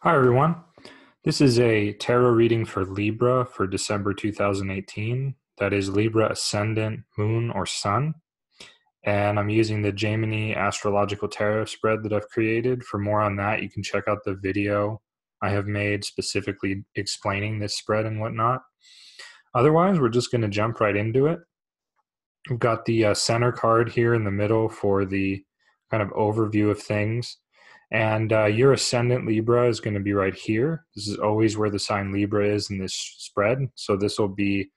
Hi, everyone. This is a tarot reading for Libra for December 2018. That is Libra Ascendant, Moon, or Sun. And I'm using the Gemini Astrological Tarot spread that I've created. For more on that, you can check out the video I have made specifically explaining this spread and whatnot. Otherwise, we're just going to jump right into it. We've got the center card here in the middle for the kind of overview of things. And your ascendant Libra is going to be right here. This is always where the sign Libra is in this spread. So this will be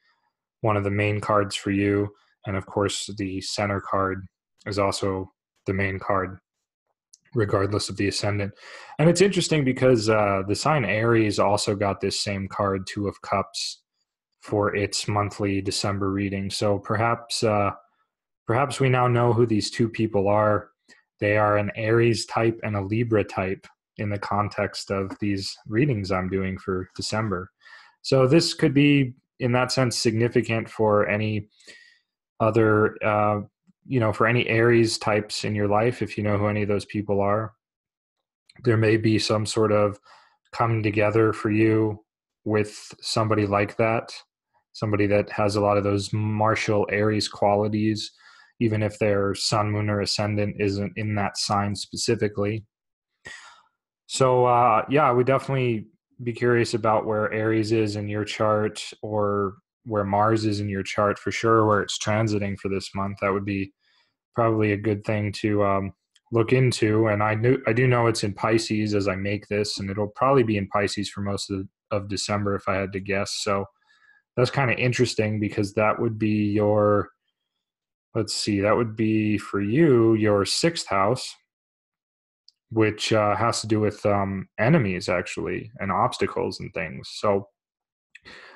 one of the main cards for you. And of course, the center card is also the main card, regardless of the ascendant. And it's interesting because the sign Aries also got this same card, Two of Cups, for its monthly December reading. So perhaps we now know who these two people are. They are an Aries type and a Libra type in the context of these readings I'm doing for December. So this could be, in that sense, significant for any other, for any Aries types in your life, if you know who any of those people are. There may be some sort of coming together for you with somebody like that, somebody that has a lot of those martial Aries qualities, even if their sun, moon, or ascendant isn't in that sign specifically. So, I would definitely be curious about where Aries is in your chart, or where Mars is in your chart for sure, where it's transiting for this month. That would be probably a good thing to look into. And I do know it's in Pisces as I make this, and it'll probably be in Pisces for most of December if I had to guess. So that's kind of interesting because that would be your, let's see, that would be for you, your sixth house, which has to do with enemies actually and obstacles and things. So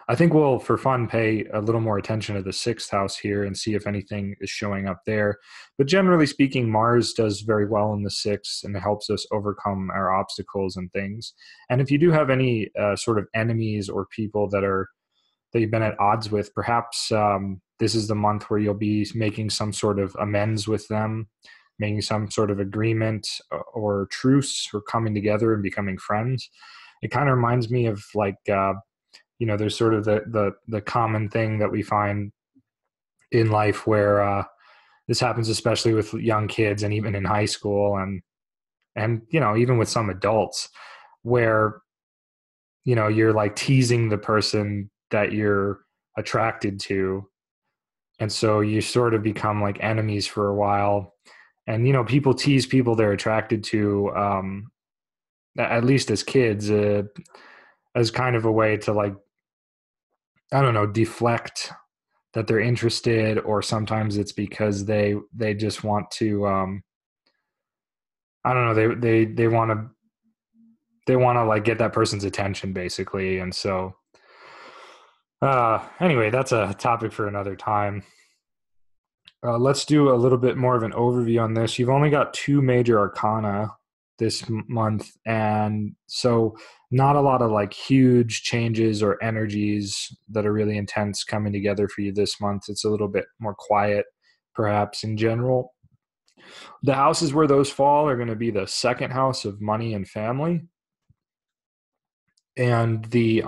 I think we'll, for fun, pay a little more attention to the sixth house here and see if anything is showing up there. But generally speaking, Mars does very well in the sixth and it helps us overcome our obstacles and things. And if you do have any sort of enemies or people that you've been at odds with, perhaps this is the month where you'll be making some sort of amends with them, making some sort of agreement or truce, or coming together and becoming friends. It kind of reminds me of like, there's sort of the common thing that we find in life where this happens, especially with young kids and even in high school and even with some adults, where you're like teasing the person that you're attracted to, and so you sort of become like enemies for a while. And people tease people they're attracted to, at least as kids, as kind of a way to, like, I don't know, deflect that they're interested, or sometimes it's because they just want to, I don't know, they want to like get that person's attention basically. And so anyway, that's a topic for another time. Let's do a little bit more of an overview on this. You've only got two major arcana this month, and so not a lot of like huge changes or energies that are really intense coming together for you this month. It's a little bit more quiet, perhaps, in general. The houses where those fall are going to be the second house of money and family, and the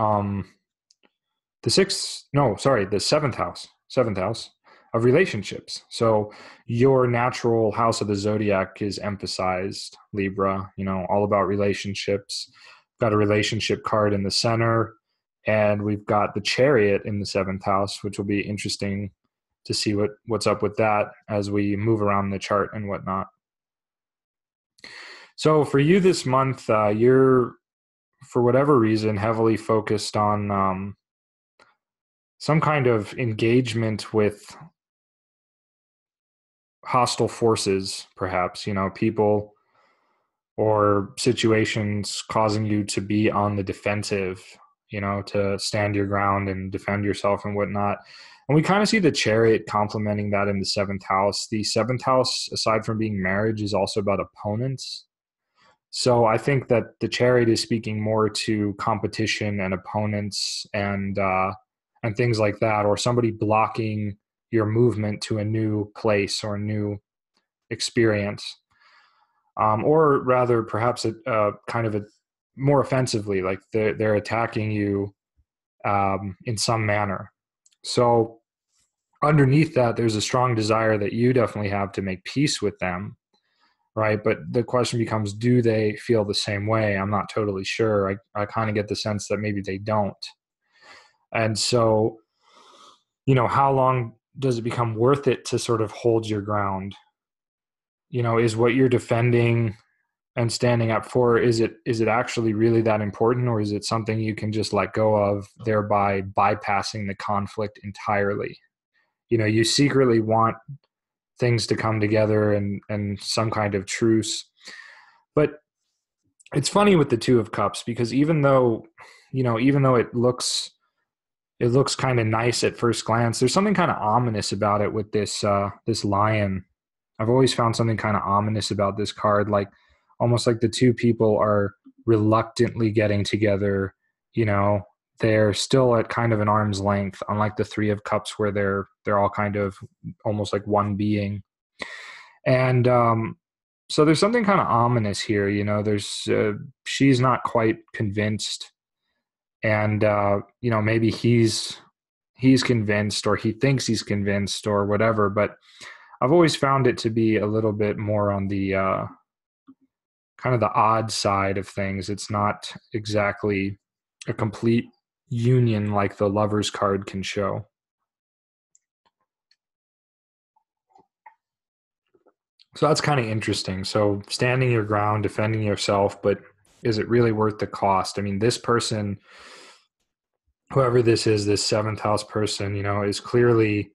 seventh house of relationships. So your natural house of the zodiac is emphasized, Libra, all about relationships. Got a relationship card in the center, and we've got the Chariot in the seventh house, which will be interesting to see what's up with that as we move around the chart and whatnot. So for you this month, you're, for whatever reason, heavily focused on some kind of engagement with hostile forces, perhaps, people or situations causing you to be on the defensive, to stand your ground and defend yourself and whatnot. And we kind of see the Chariot complementing that in the seventh house. The seventh house, aside from being marriage, is also about opponents. So I think that the Chariot is speaking more to competition and opponents and things like that, or somebody blocking your movement to a new place or a new experience, or rather perhaps a kind of more offensively, like they're attacking you in some manner. So underneath that, there's a strong desire that you definitely have to make peace with them, right? But the question becomes, do they feel the same way? I'm not totally sure. I kind of get the sense that maybe they don't. And so, how long does it become worth it to sort of hold your ground? Is what you're defending and standing up for, is it actually really that important, or is it something you can just let go of, thereby bypassing the conflict entirely? You secretly want things to come together and some kind of truce. But it's funny with the Two of Cups, because even though it looks kind of nice at first glance, there's something kind of ominous about it with this lion. I've always found something kind of ominous about this card, like almost like the two people are reluctantly getting together. They're still at kind of an arm's length, unlike the Three of Cups, where they're all kind of almost like one being. And so there's something kind of ominous here. There's she's not quite convinced, and maybe he's convinced, or he thinks he's convinced, or whatever. But I've always found it to be a little bit more on the kind of the odd side of things. It's not exactly a complete union like the Lovers card can show. So that's kind of interesting. So standing your ground, defending yourself, but is it really worth the cost? I mean, this person, whoever this is, this seventh house person, is clearly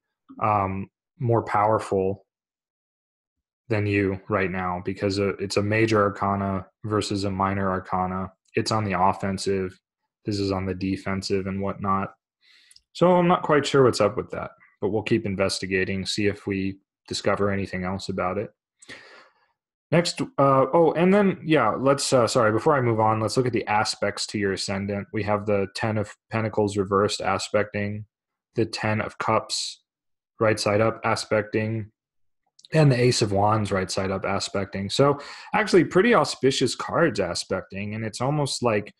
more powerful than you right now, because it's a major arcana versus a minor arcana. It's on the offensive. This is on the defensive and whatnot. So I'm not quite sure what's up with that, but we'll keep investigating, see if we discover anything else about it. Next, and then, let's, sorry, before I move on, let's look at the aspects to your ascendant. We have the 10 of Pentacles reversed aspecting, the 10 of Cups right side up aspecting, and the Ace of Wands right side up aspecting. So actually pretty auspicious cards aspecting, and it's almost like,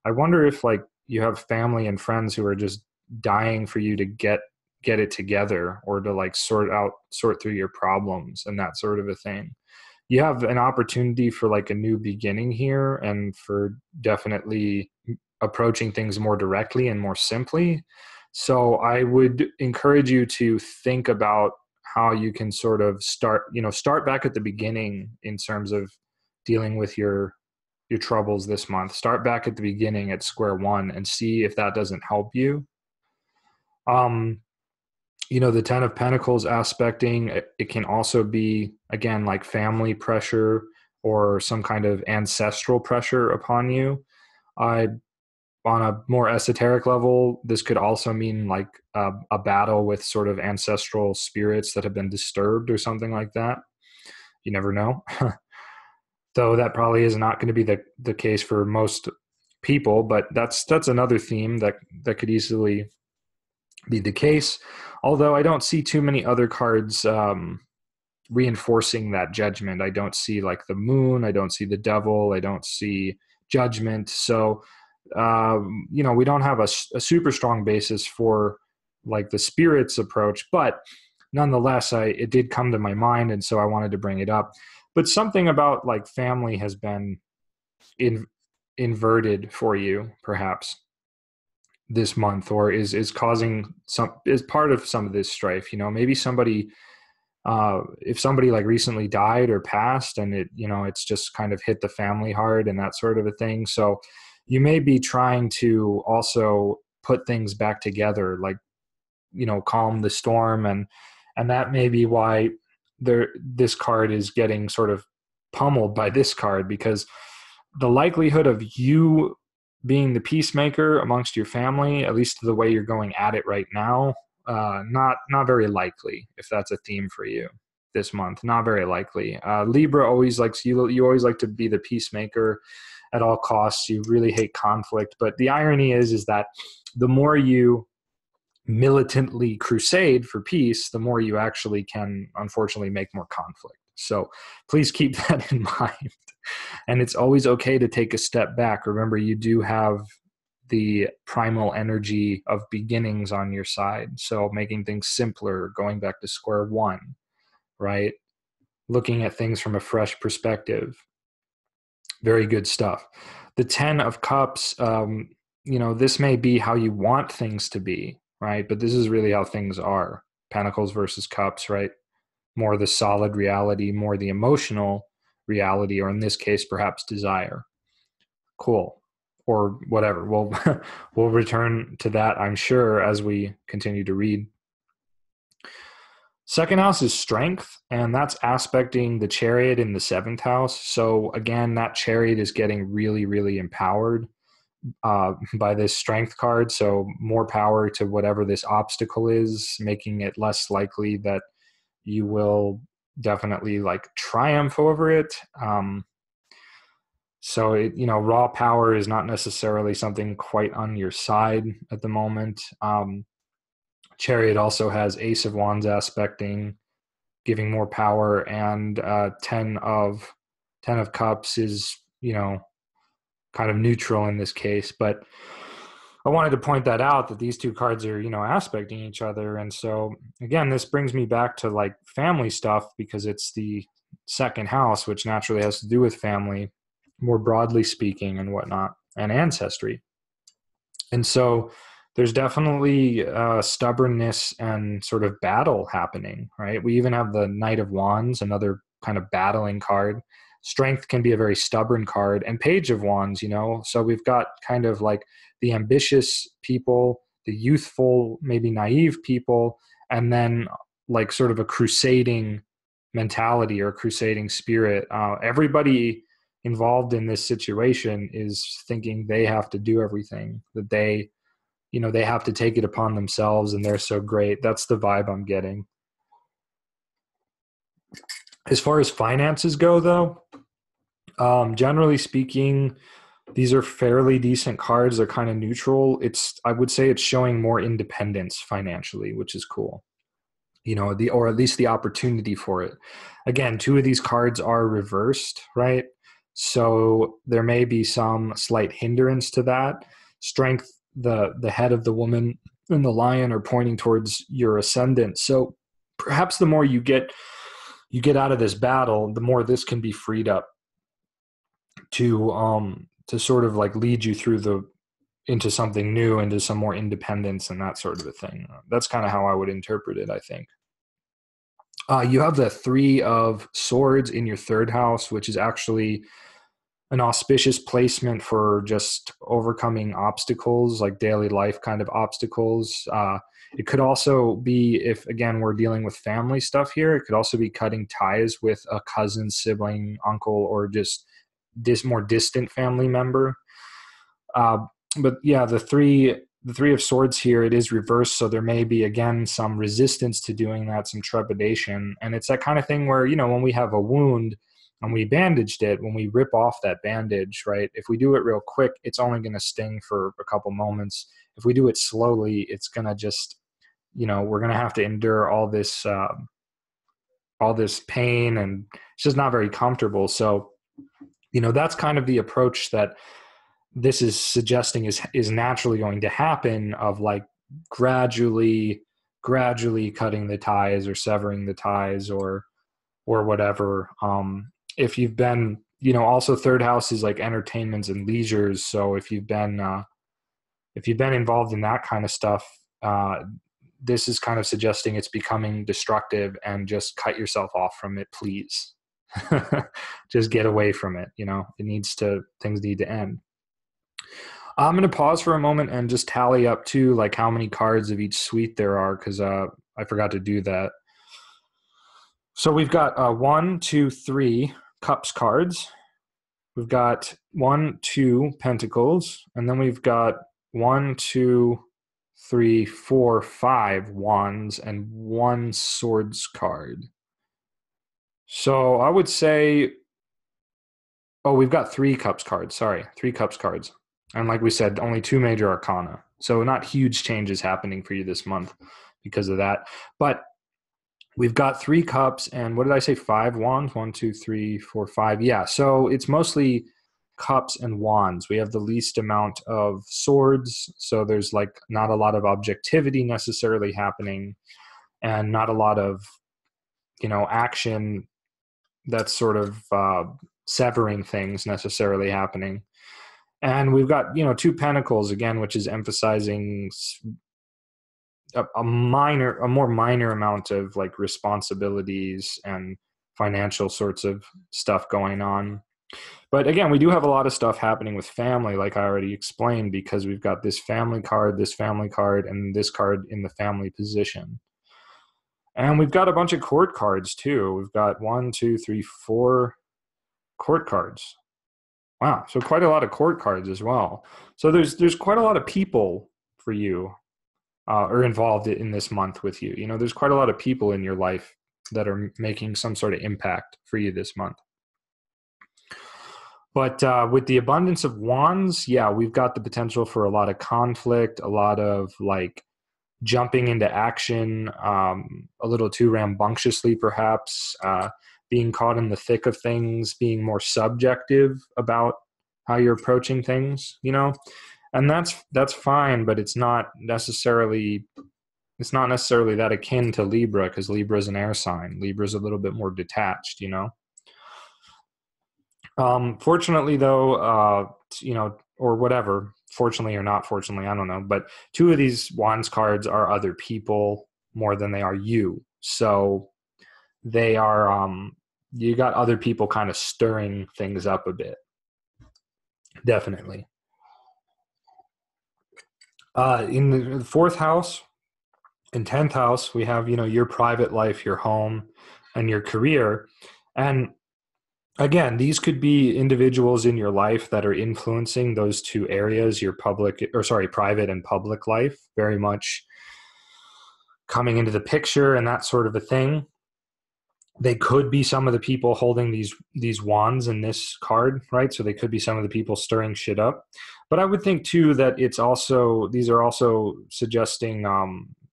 I wonder if like you have family and friends who are just dying for you to get it together, or to like sort through your problems and that sort of a thing. You have an opportunity for like a new beginning here, and for definitely approaching things more directly and more simply. So I would encourage you to think about how you can sort of start back at the beginning in terms of dealing with your troubles this month. Start back at the beginning at square one and see if that doesn't help you. The 10 of Pentacles aspecting, it can also be, again, like family pressure or some kind of ancestral pressure upon you. On a more esoteric level, this could also mean like a battle with sort of ancestral spirits that have been disturbed or something like that. You never know. Though that probably is not going to be the case for most people, but that's another theme that could easily be the case. Although I don't see too many other cards reinforcing that judgment. I don't see like the Moon, I don't see the Devil, I don't see Judgment. So we don't have a super strong basis for like the Spirit's approach, but nonetheless, it did come to my mind, and so I wanted to bring it up. But something about like family has been inverted for you, perhaps, this month, or is causing is part of some of this strife. Maybe somebody, if somebody like recently died or passed, and it's just kind of hit the family hard and that sort of a thing. So you may be trying to also put things back together, like, calm the storm, and that may be why this card is getting sort of pummeled by this card, because the likelihood of you being the peacemaker amongst your family, at least the way you're going at it right now, not very likely. If that's a theme for you this month, not very likely. Libra always likes you always like to be the peacemaker at all costs. You really hate conflict, but the irony is that the more you militantly crusade for peace, the more you actually can, unfortunately, make more conflict. So please keep that in mind. And it's always okay to take a step back. Remember, you do have the primal energy of beginnings on your side. So making things simpler, going back to square one, right? Looking at things from a fresh perspective. Very good stuff. The 10 of Cups, this may be how you want things to be, right? But this is really how things are. Pentacles versus Cups, right? More the solid reality, more the emotional reality, or in this case, perhaps desire. Cool. Or whatever. We'll return to that, I'm sure, as we continue to read. Second house is strength, and that's aspecting the Chariot in the 7th house. So again, that Chariot is getting really, really empowered by this strength card. So more power to whatever this obstacle is, making it less likely that you will definitely like triumph over it. So raw power is not necessarily something quite on your side at the moment. Chariot also has Ace of Wands aspecting, giving more power, and 10 of Cups is, kind of neutral in this case. But I wanted to point that out, that these two cards are, aspecting each other. And so again, this brings me back to like family stuff, because it's the 2nd house, which naturally has to do with family, more broadly speaking, and whatnot, and ancestry. And so there's definitely stubbornness and sort of battle happening, right? We even have the Knight of Wands, another kind of battling card. Strength can be a very stubborn card, and Page of Wands, So we've got kind of like the ambitious people, the youthful, maybe naive people, and then like sort of a crusading mentality or crusading spirit. Everybody involved in this situation is thinking they have to do everything, that they have to take it upon themselves, and they're so great. That's the vibe I'm getting. As far as finances go, though, generally speaking, these are fairly decent cards. They're kind of neutral. I would say it's showing more independence financially, which is cool. Or at least the opportunity for it. Again, 2 of these cards are reversed, right? So there may be some slight hindrance to that. Strength, the head of the woman and the lion are pointing towards your ascendant. So perhaps the more you get out of this battle, the more this can be freed up to sort of like lead you through into something new, into some more independence and that sort of a thing. That's kind of how I would interpret it, I think. You have the 3 of Swords in your 3rd house, which is actually an auspicious placement for just overcoming obstacles, like daily life kind of obstacles. It could also be, if again we're dealing with family stuff here, it could also be cutting ties with a cousin, sibling, uncle, or just this more distant family member. But yeah, the three of Swords here, it is reversed, so there may be again some resistance to doing that, some trepidation. And it's that kind of thing where, when we have a wound and we bandaged it, when we rip off that bandage, right, if we do it real quick, it's only going to sting for a couple moments. If we do it slowly, it's going to just, we're going to have to endure all this pain, and it's just not very comfortable. So that's kind of the approach that this is suggesting is naturally going to happen, of like gradually cutting the ties or severing the ties or whatever. If you've been, also 3rd house is like entertainments and leisures. So if you've been involved in that kind of stuff, this is kind of suggesting it's becoming destructive, and just cut yourself off from it, please. Just get away from it. Things need to end. I'm going to pause for a moment and just tally up too, like how many cards of each suite there are, because I forgot to do that. So we've got 1, 2, 3 Cups cards. We've got 1, 2 Pentacles, and then we've got 1, 2, 3, 4, 5 Wands, and 1 Swords card. So I would say, we've got 3 Cups cards. Sorry, 3 Cups cards. And like we said, only 2 major arcana. So not huge changes happening for you this month because of that. But We've got 3 cups and what did I say? 5 wands? One, two, three, four, five. Yeah. So it's mostly cups and wands. We have the least amount of swords. So there's like not a lot of objectivity necessarily happening and not a lot of, action that's sort of severing things necessarily happening. And we've got, 2 pentacles again, which is emphasizing a more minor amount of like responsibilities and financial sorts of stuff going on. But again, we do have a lot of stuff happening with family, like I already explained, because we've got this family card, and this card in the family position. And we've got a bunch of court cards too. We've got 1, 2, 3, 4 court cards. Wow, so quite a lot of court cards as well. So there's quite a lot of people for you are involved in this month with you. There's quite a lot of people in your life that are making some sort of impact for you this month. But with the abundance of wands, yeah, we've got the potential for a lot of conflict, a lot of like jumping into action, a little too rambunctiously, perhaps, being caught in the thick of things, being more subjective about how you're approaching things, and that's fine, but it's not necessarily that akin to Libra, because Libra is an air sign. Libra is a little bit more detached, Fortunately, though, or whatever, fortunately or not fortunately, I don't know, but 2 of these wands cards are other people more than they are you. So they are, you got other people kind of stirring things up a bit. Definitely. In the 4th house and 10th house, we have, your private life, your home, and your career. And again, these could be individuals in your life that are influencing those 2 areas, your private and public life, very much coming into the picture and that sort of a thing. They could be some of the people holding these wands in this card, right? So they could be some of the people stirring shit up. But I would think too that these are also suggesting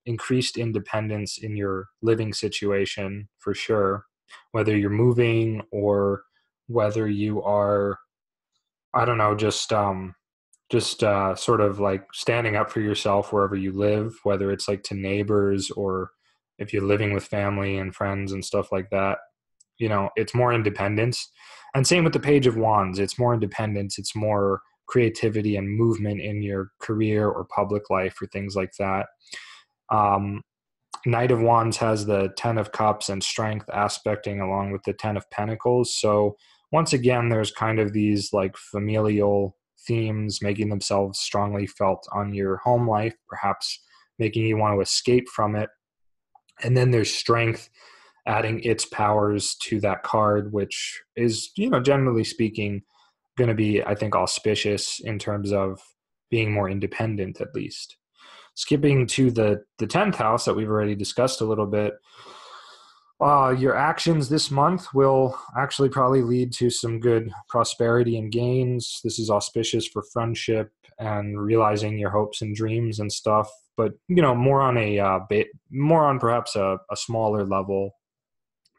increased independence in your living situation for sure, whether you're moving or whether you are, I don't know, just sort of like standing up for yourself wherever you live, whether it's like to neighbors or if you're living with family and friends and stuff like that. It's more independence. And same with the Page of Wands. It's more independence. It's more creativity and movement in your career or public life or things like that. Um, Knight of Wands has the 10 of Cups and strength aspecting along with the 10 of Pentacles. So once again, there's kind of these like familial themes making themselves strongly felt on your home life, perhaps making you want to escape from it. And then there's strength adding its powers to that card, which is, generally speaking, going to be, I think, auspicious in terms of being more independent, at least. Skipping to the 10th house that we've already discussed a little bit, your actions this month will actually probably lead to some good prosperity and gains. This is auspicious for friendship and realizing your hopes and dreams and stuff, but more on perhaps a smaller level,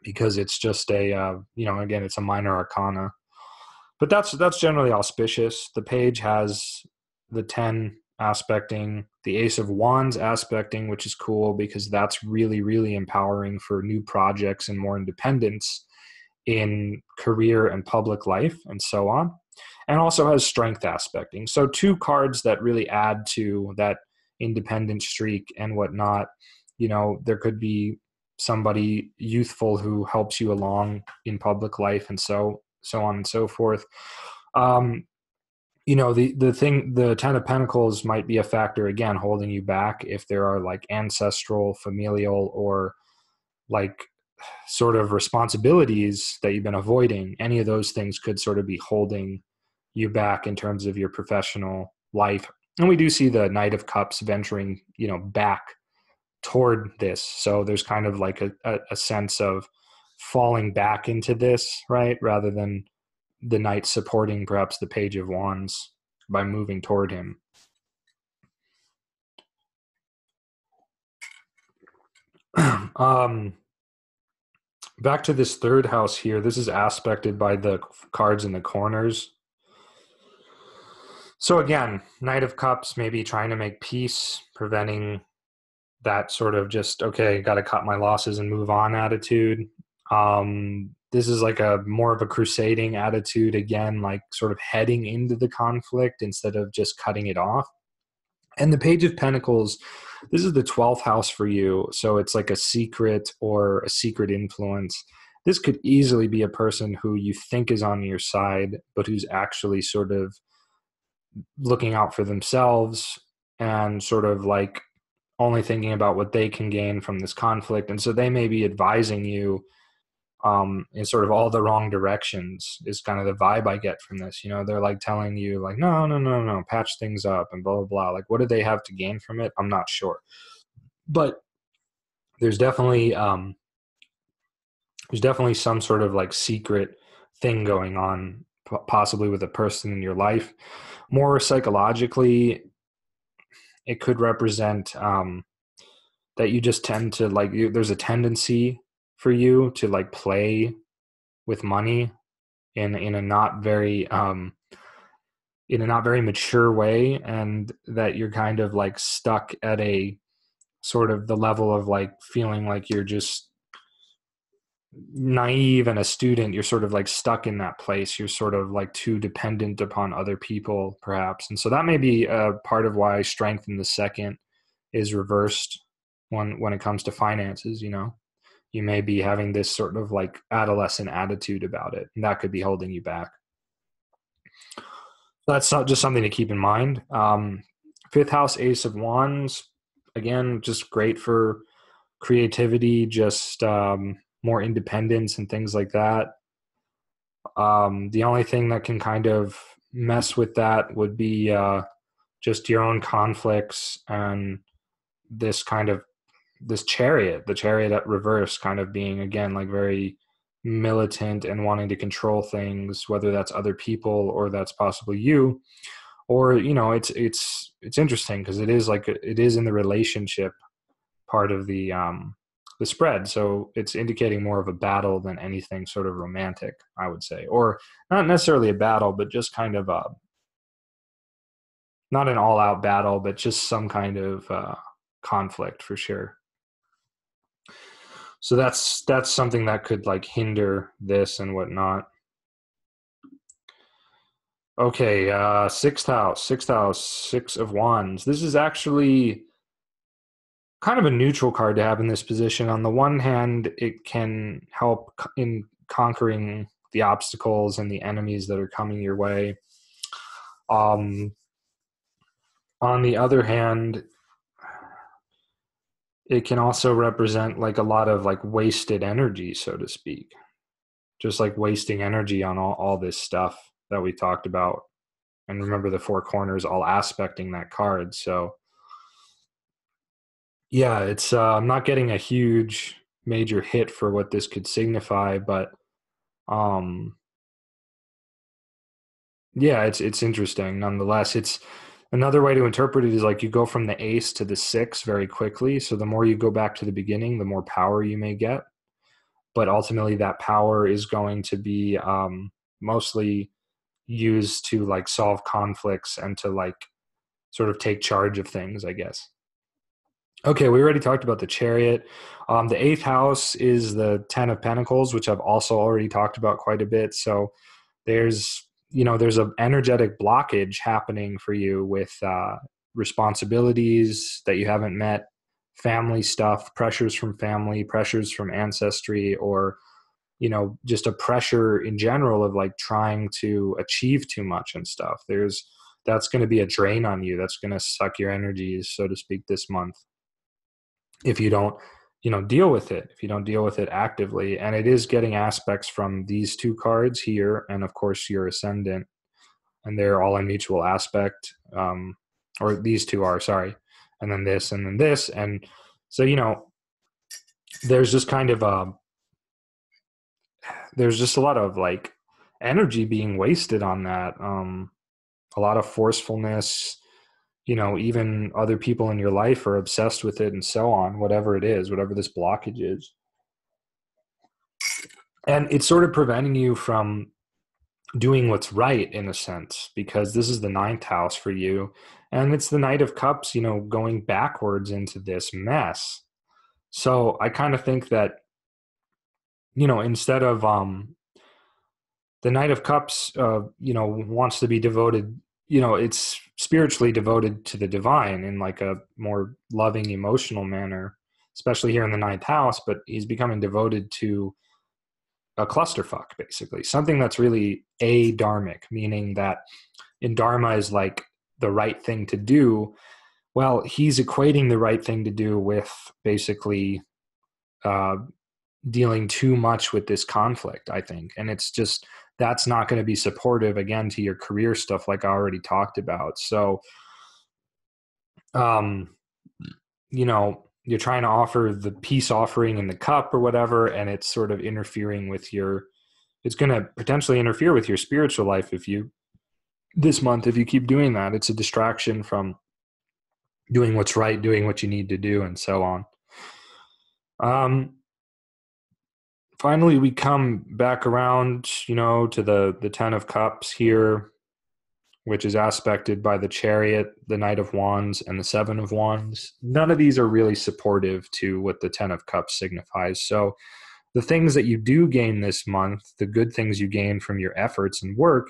because it's just again, it's a minor arcana. But that's generally auspicious. The page has the 10 aspecting, the Ace of Wands aspecting, which is cool because that's really, really empowering for new projects and more independence in career and public life and so on. And also has strength aspecting. So 2 cards that really add to that independent streak and whatnot. There could be somebody youthful who helps you along in public life and so on and so forth. The 10 of Pentacles might be a factor, again, holding you back if there are like ancestral, familial, or like sort of responsibilities that you've been avoiding. Any of those things could sort of be holding you back in terms of your professional life. And we do see the Knight of Cups venturing, back toward this. So there's kind of like a sense of falling back into this, right? Rather than the knight supporting perhaps the Page of Wands by moving toward him. Back to this third house here. This is aspected by the cards in the corners. So again, Knight of Cups, maybe trying to make peace, preventing that sort of just, okay, got to cut my losses and move on attitude. This is like a more of a crusading attitude, again, like sort of heading into the conflict instead of just cutting it off. And the Page of Pentacles, this is the 12th house for you. So it's like a secret or a secret influence. This could easily be a person who you think is on your side, but who's actually sort of looking out for themselves and sort of like only thinking about what they can gain from this conflict. And so they may be advising you in sort of all the wrong directions is kind of the vibe I get from this. You know, they're like telling you like, no, no, no, no, patch things up and blah, blah, blah. Like, what do they have to gain from it? I'm not sure. But there's definitely some sort of like secret thing going on, possibly with a person in your life. More psychologically, it could represent that you just tend to like, there's a tendency for you to like play with money in a not very mature way, and that you're kind of like stuck at a sort of the level of like feeling like you're just naive and a student. You're sort of like stuck in that place. You're sort of like too dependent upon other people perhaps. And so that may be a part of why Strength in the second is reversed when it comes to finances. You know, you may be having this sort of like adolescent attitude about it, and that could be holding you back. That's not just something to keep in mind. Fifth house, Ace of Wands, again, just great for creativity, just more independence and things like that. The only thing that can kind of mess with that would be just your own conflicts and this kind of the chariot at reverse, kind of being again like very militant and wanting to control things, whether that's other people or that's possibly you. Or, you know, it's interesting because it is in the relationship part of the spread, so it's indicating more of a battle than anything sort of romantic, I would say, or not necessarily a battle, but just kind of not an all-out battle, but just some kind of conflict for sure. So that's something that could like hinder this and whatnot. Okay, sixth house, Six of Wands. This is actually kind of a neutral card to have in this position. On the one hand, it can help in conquering the obstacles and the enemies that are coming your way. On the other hand, it can also represent like a lot of like wasted energy, so to speak. Just like wasting energy on all this stuff that we talked about. And remember the four corners all aspecting that card. So yeah, it's I'm not getting a huge major hit for what this could signify, but yeah, it's interesting nonetheless. It's another way to interpret it is like you go from the ace to the six very quickly. So the more you go back to the beginning, the more power you may get. But ultimately that power is going to be mostly used to like solve conflicts and to like sort of take charge of things, I guess. Okay, we already talked about the chariot. The eighth house is the 10 of Pentacles, which I've also already talked about quite a bit. So there's an energetic blockage happening for you with responsibilities that you haven't met, family stuff, pressures from family, pressures from ancestry, or just a pressure in general of like trying to achieve too much and stuff. That's going to be a drain on you. That's going to suck your energies, so to speak, this month, if you don't deal with it, if you don't deal with it actively. And it is getting aspects from these two cards here, and of course your ascendant, and they're all in mutual aspect, or these two are, sorry, and then this, and so there's just kind of there's just a lot of like energy being wasted on that, a lot of forcefulness. Even other people in your life are obsessed with it and so on, whatever it is, whatever this blockage is. And it's sort of preventing you from doing what's right in a sense, because this is the ninth house for you. And it's the Knight of Cups, going backwards into this mess. So I kind of think that, instead of the Knight of Cups, wants to be devoted, it's spiritually devoted to the divine in like a more loving, emotional manner, especially here in the ninth house, but he's becoming devoted to a clusterfuck, basically, something that's really adharmic, meaning that in Dharma is like the right thing to do. Well, he's equating the right thing to do with basically uh, dealing too much with this conflict, I think. And it's just, that's not going to be supportive, again, to your career stuff, like I already talked about. So, um, you're trying to offer the peace offering in the cup or whatever, and it's sort of interfering with it's going to potentially interfere with your spiritual life this month, if you keep doing that. It's a distraction from doing what's right, doing what you need to do, and so on. Finally, we come back around, to the Ten of Cups here, which is aspected by the Chariot, the Knight of Wands, and the Seven of Wands. None of these are really supportive to what the Ten of Cups signifies. So the things that you do gain this month, the good things you gain from your efforts and work,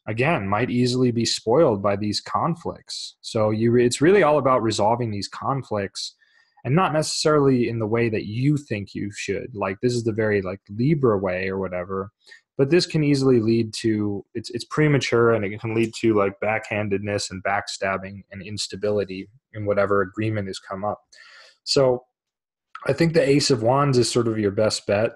again, might easily be spoiled by these conflicts. So it's really all about resolving these conflicts, and not necessarily in the way that you think you should. Like, this is the very like Libra way or whatever, but this can easily lead to, it's premature, and it can lead to like backhandedness and backstabbing and instability in whatever agreement has come up. So I think the Ace of Wands is sort of your best bet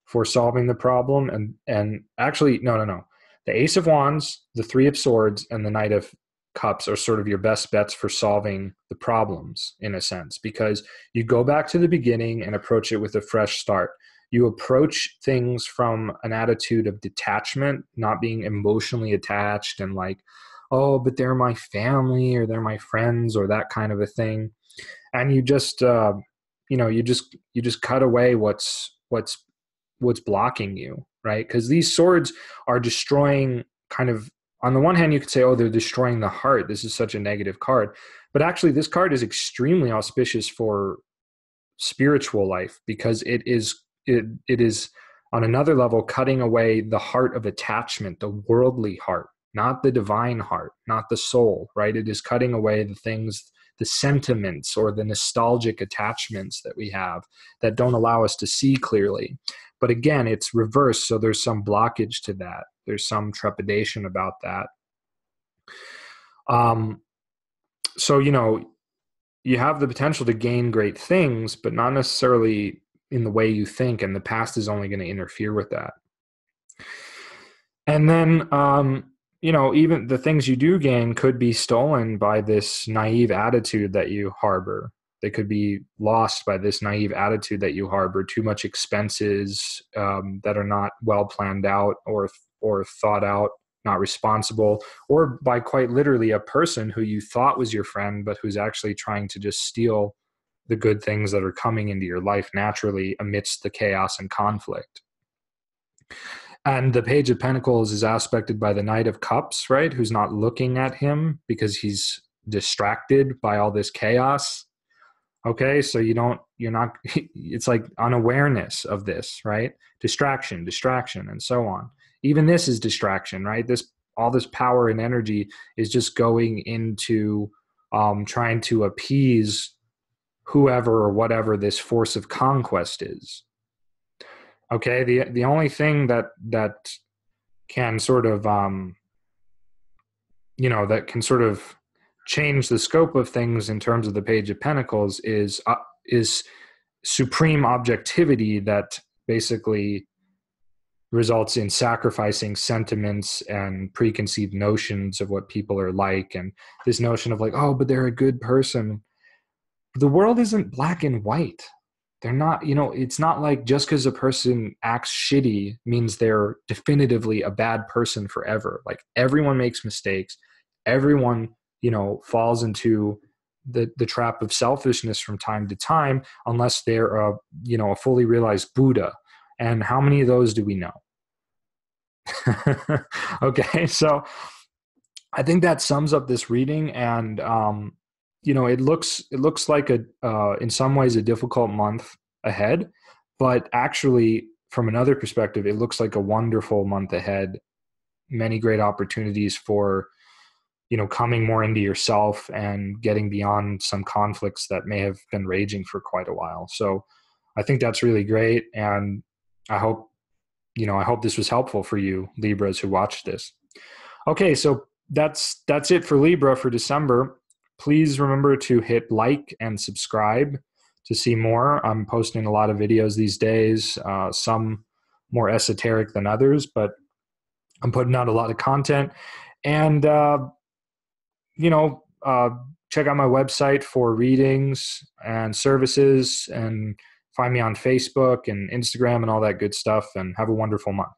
for solving the problem. And actually, no. The Ace of Wands, the Three of Swords, and the Knight of Cups are sort of your best bets for solving the problems, in a sense, because you go back to the beginning and approach it with a fresh start. You approach things from an attitude of detachment, not being emotionally attached and like, oh, but they're my family or they're my friends or that kind of a thing. And you just, you just cut away what's blocking you, right? Because these swords are destroying, kind of, on the one hand, you could say, oh, they're destroying the heart. This is such a negative card. But actually, this card is extremely auspicious for spiritual life, because it is on another level cutting away the heart of attachment, the worldly heart, not the divine heart, not the soul, right? It is cutting away the things, the sentiments or the nostalgic attachments that we have that don't allow us to see clearly. But again, it's reversed, so there's some blockage to that. There's some trepidation about that. So, you have the potential to gain great things, but not necessarily in the way you think, and the past is only going to interfere with that. And then, even the things you do gain could be stolen by this naive attitude that you harbor. They could be lost by this naive attitude that you harbor, too much expenses that are not well planned out or thought out, not responsible, or by quite literally a person who you thought was your friend, but who's actually trying to just steal the good things that are coming into your life naturally amidst the chaos and conflict. And the Page of Pentacles is aspected by the Knight of Cups, right? Who's not looking at him because he's distracted by all this chaos. Okay, so it's like unawareness of this, right? Distraction, and so on. Even this is distraction, right? All this power and energy is just going into trying to appease whoever or whatever this force of conquest is. Okay, the only thing that can sort of that can sort of change the scope of things in terms of the Page of Pentacles is supreme objectivity that basically results in sacrificing sentiments and preconceived notions of what people are like, and this notion of like, oh, but they're a good person. The world isn't black and white. They're not, it's not like just because a person acts shitty means they're definitively a bad person forever. Like, everyone makes mistakes. Everyone, falls into the trap of selfishness from time to time, unless they're a fully realized Buddha. And how many of those do we know? Okay, so I think that sums up this reading, and it looks like in some ways a difficult month ahead, but actually from another perspective, it looks like a wonderful month ahead. Many great opportunities for coming more into yourself and getting beyond some conflicts that may have been raging for quite a while. So I think that's really great, and I hope I hope this was helpful for you Libras who watched this. Okay, so that's it for Libra for December. Please remember to hit like and subscribe to see more. I'm posting a lot of videos these days, some more esoteric than others, but I'm putting out a lot of content. And, check out my website for readings and services, and find me on Facebook and Instagram and all that good stuff. And have a wonderful month.